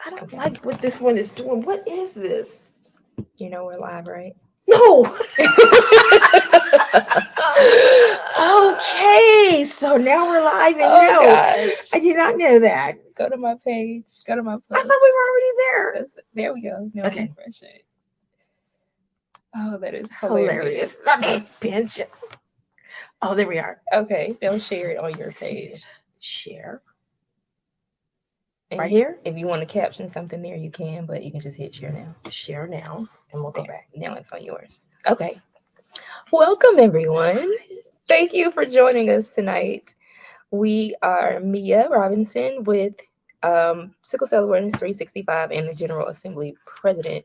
I don't like what this one is doing. What is this? You know we're live, right? No. Okay, so now we're live, and Oh no, gosh. I did not know that. Go to my page. Go to my I post. thought we were already there. There we go. Now Okay, refresh it. Oh, that is hilarious. hilarious. Okay, pinch. Oh, there we are. Okay, they'll share it on your Let's see. page. Share right And here. if you want to caption something there, you can, but you can just hit share now. Share now, and we'll go There. back. Now it's on yours. Okay. Welcome, everyone. Thank you for joining us tonight. We are Mia Robinson with Sickle Cell Awareness 365 and the General Assembly President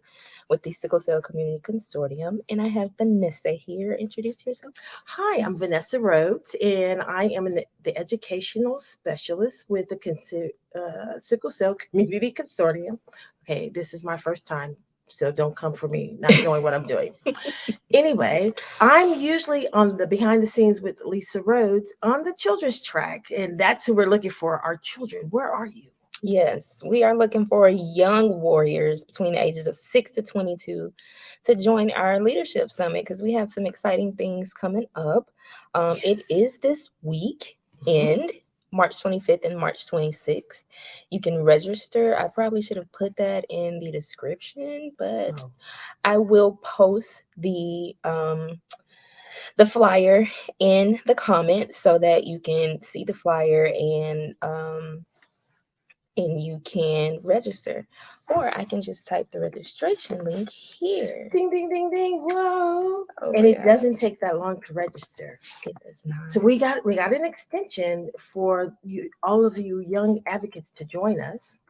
with the Sickle Cell Community Consortium. And I have Vanessa here. Introduce yourself. Hi, I'm Vanessa Rhodes, and I am the educational specialist with the Sickle Cell Community Consortium. Okay, this is my first time, so don't come for me not knowing what I'm doing. Anyway, I'm usually on the behind the scenes with Lisa Rhodes on the children's track, and that's who we're looking for, our children. Where are you? Yes, we are looking for young warriors between the ages of 6 to 22 to join our leadership summit because we have some exciting things coming up. It Yes. is this week Mhm. and March 25th and March 26th. You can register. I probably should have put that in the description, but Oh, I will post the flyer in the comments so that you can see the flyer and you can register. Or I can just type the registration link here. ding, ding, ding, ding. Whoa. Oh And my it doesn't gosh, take that long to register. it does not. So we got an extension for you, all of you young advocates to join us.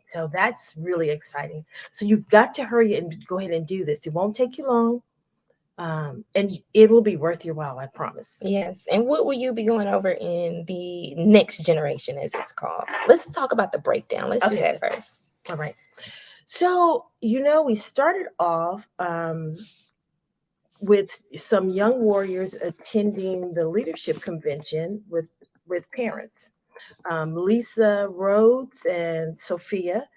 So that's really exciting. So you've got to hurry and go ahead and do this. It won't take you long, and it will be worth your while. I promise. Yes. And what will you be going over in the next generation, as it's called? Let's talk about the breakdown. Let's do Okay, that good. first. All right. So we started off with some young warriors attending the leadership convention with parents. Lisa Rhodes and Sophia.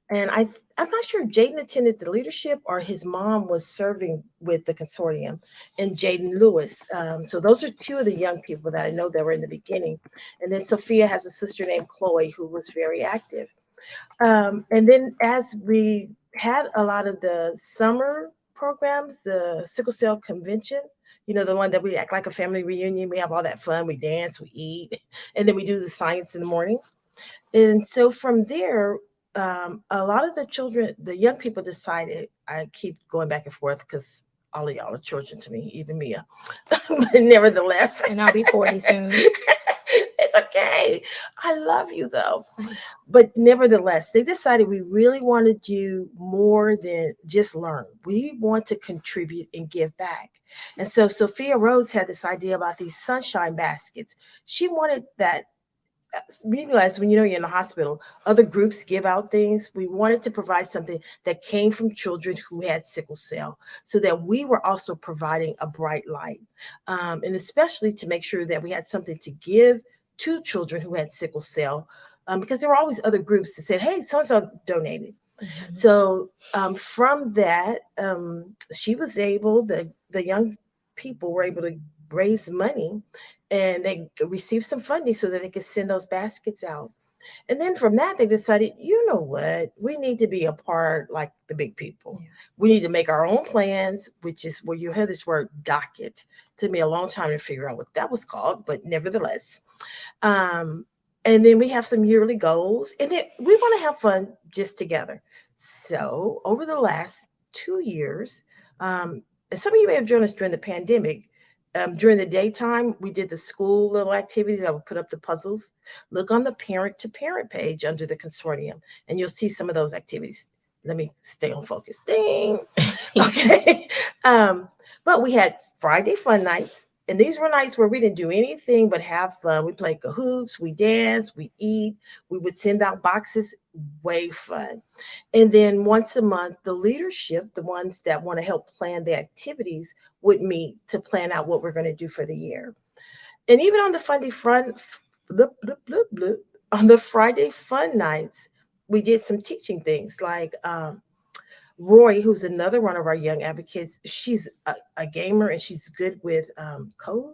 And I'm not sure if Jaden attended the leadership or his mom was serving with the consortium, and Jaden Lewis. So those are two of the young people that I know that were in the beginning. And then Sophia has a sister named Chloe who was very active. And then as we had a lot of the summer programs, the sickle cell convention, the one that we act like a family reunion, we have all that fun, we dance, we eat, and then we do the science in the mornings. And so from there, a lot of the children, the young people decided, I keep going back and forth because all of y'all are children to me, even Mia. But nevertheless, And I'll be 40 soon. it's okay. I love you though. But nevertheless, they decided we really want to do more than just learn. We want to contribute and give back. And so Sophia Rhodes had this idea about these sunshine baskets. She wanted that realize when you're in the hospital, other groups give out things. We wanted to provide something that came from children who had sickle cell, so that we were also providing a bright light, and especially to make sure that we had something to give to children who had sickle cell, because there were always other groups that said, "Hey, so and so donated." Mhm. So from that, she was able, the young people were able to raise money, and they received some funding so that they could send those baskets out. And then from that, they decided, you know what, we need to be a part like the big people. Yeah. We need to make our own plans, which is where you hear this word docket. It took me a long time to figure out what that was called, but nevertheless. Um, and then we have some yearly goals, and then we want to have fun just together. So over the last 2 years, and some of you may have joined us during the pandemic. During the daytime, we did the school little activities. I would put up the puzzles. Look on the parent to parent page under the consortium, and you'll see some of those activities. Let me stay on focus. Ding. Okay. Um, but we had Friday fun nights, and these were nights where we didn't do anything but have fun. We played cahoots, we danced, we eat, we would send out boxes, way fun. And then once a month, the leadership, the ones that want to help plan the activities, would meet to plan out what we're going to do for the year. And even on the Friday fun, on the Friday fun nights, we did some teaching things like Roy, who's another one of our young advocates. She's a gamer and she's good with coding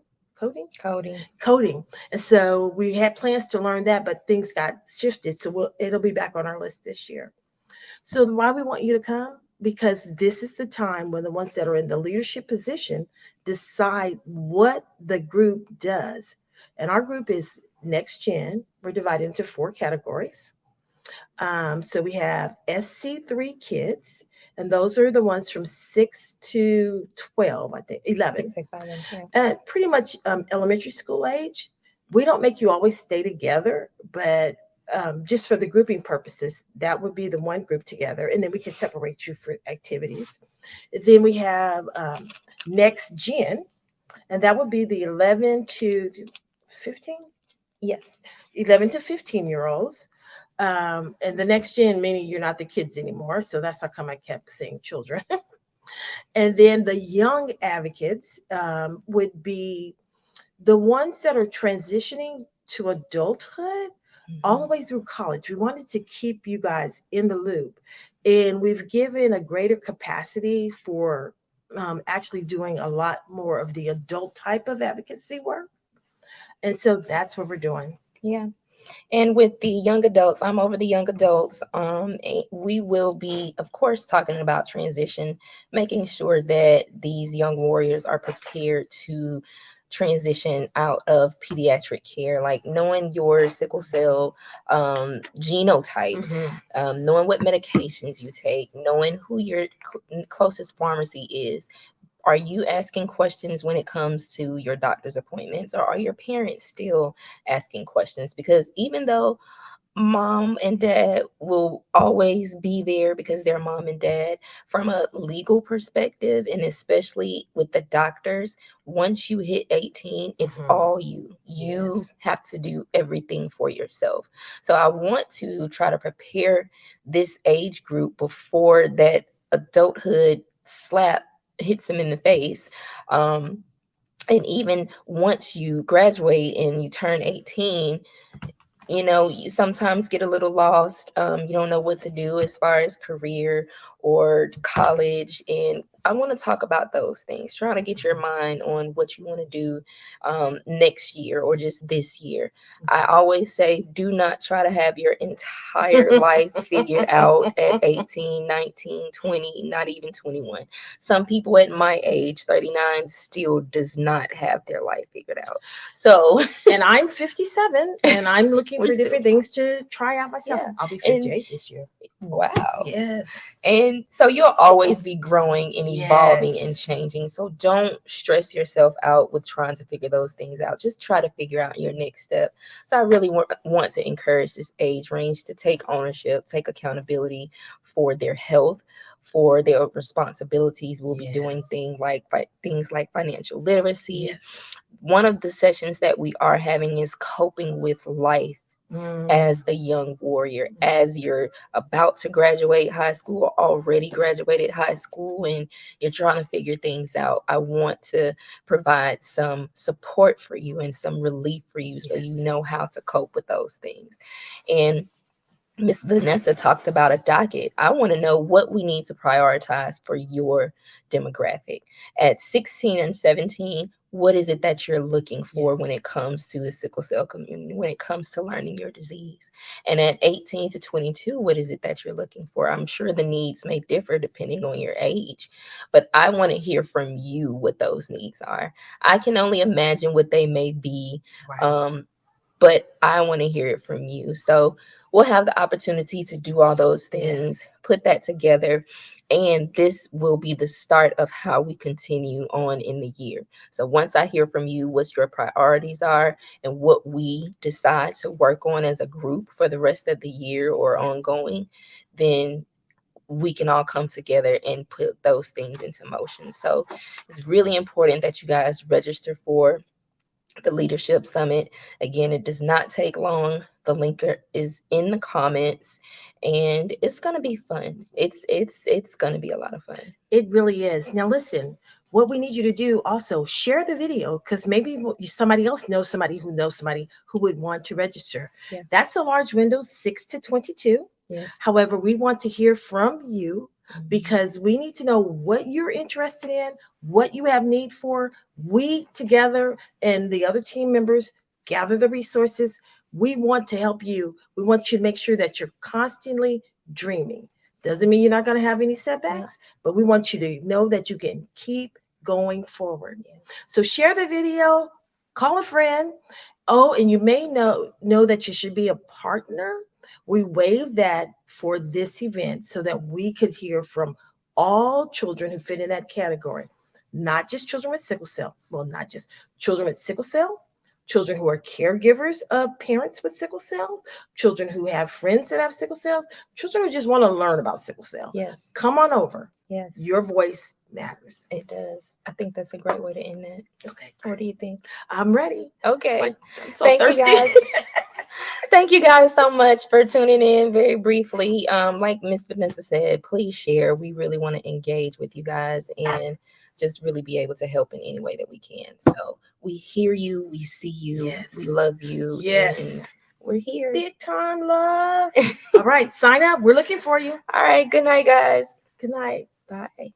Coding. coding. And so we had plans to learn that, but things got shifted. So it'll be back on our list this year. So why we want you to come? Because this is the time when the ones that are in the leadership position decide what the group does. And our group is next gen. We're divided into four categories. So we have SC3 kids, and those are the ones from 6 to 12, I think, 11, 6 6 7. Yeah. pretty much elementary school age. We don't make you always stay together, but just for the grouping purposes, that would be the one group together, and then we can separate you for activities. Then we have next gen, and that would be the 11 to 15, Yes. 11 to 15-year olds. And the next gen, meaning you're not the kids anymore. So that's how come I kept saying children. And then the young advocates would be the ones that are transitioning to adulthood all the Mhm. way through college. We wanted to keep you guys in the loop. And we've given a greater capacity for actually doing a lot more of the adult type of advocacy work. And so that's what we're doing. Yeah. And with the young adults, I'm over the young adults. We will be, of course, talking about transition, making sure that these young warriors are prepared to transition out of pediatric care, like knowing your sickle cell genotype, Hmm. knowing what medications you take, knowing who your closest pharmacy is. Are you asking questions when it comes to your doctor's appointments, or are your parents still asking questions? Because even though mom and dad will always be there because they're mom and dad, from a legal perspective, and especially with the doctors, once you hit 18, it's Hmm. all you. You Yes. have to do everything for yourself. So I want to try to prepare this age group before that adulthood slap hits them in the face. And even once you graduate and you turn 18, you sometimes get a little lost. You don't know what to do as far as career or college. And I want to talk about those things, trying to get your mind on what you want to do next year or just this year. I always say, do not try to have your entire life figured out at 18, 19, 20, not even 21. Some people at my age, 39, still does not have their life figured out. So And I'm 57 and I'm looking we're for still, different things to try out myself. yeah. I'll be And 58 this year. wow. Yes. And so you'll always be growing and evolving and Yes. changing. So don't stress yourself out with trying to figure those things out. Just try to figure out your next step. So I really want to encourage this age range to take ownership, take accountability for their health, for their responsibilities. We'll be doing Yes. things like financial literacy. Yes. One of the sessions that we are having is coping with life Mm. as a young warrior, as you're about to graduate high school or already graduated high school and you're trying to figure things out. I want to provide some support for you and some relief for you so you Yes. know how to cope with those things. And Miss Vanessa talked about a docket. I want to know what we need to prioritize for your demographic. At 16 and 17, what is it that you're looking for when Yes. it comes to the sickle cell community, when it comes to learning your disease? And at 18 to 22, what is it that you're looking for? I'm sure the needs may differ depending on your age, but I want to hear from you what those needs are. I can only imagine what they may be. Right. Um, but I want to hear it from you. So we'll have the opportunity to do all those things, Yes. put that together, and this will be the start of how we continue on in the year. So once I hear from you what your priorities are and what we decide to work on as a group for the rest of the year or ongoing, then we can all come together and put those things into motion. So it's really important that you guys register for the Leadership Summit. Again, it does not take long. The link is in the comments, and it's gonna be fun. It's gonna be a lot of fun. It really is. Now, listen, what we need you to do also share the video because maybe somebody else knows somebody who would want to register. Yeah. That's a large window, 6 to 22. Yes. However, we want to hear from you Mhm. because we need to know what you're interested in, what you have need for. We together and the other team members gather the resources. We want to help you. We want you to make sure that you're constantly dreaming. Doesn't mean you're not going to have any Yeah. setbacks, but we want you to know that you can keep going forward. Yes. So share the video, call a friend. Oh, and you may know that you should be a partner. We waived that for this event so that we could hear from all children who fit in that category, not just children with sickle cell. Well, not just children with sickle cell, children who are caregivers of parents with sickle cell, children who have friends that have sickle cells, children who just want to learn about sickle cell. Yes. Come on over. Yes. Your voice matters. It does. I think that's a great way to end it. Okay, What do you think? I'm ready. Okay. Like, I'm so Thank you thirsty. guys. Thank you guys so much for tuning in very briefly. Like Miss Vanessa said, please share. We really want to engage with you guys and just really be able to help in any way that we can. So we hear you, we see you, we Yes. love you, and Yes. we're here. Big time love. All right, sign up. We're looking for you. All right. Good night, guys. Good night. Bye.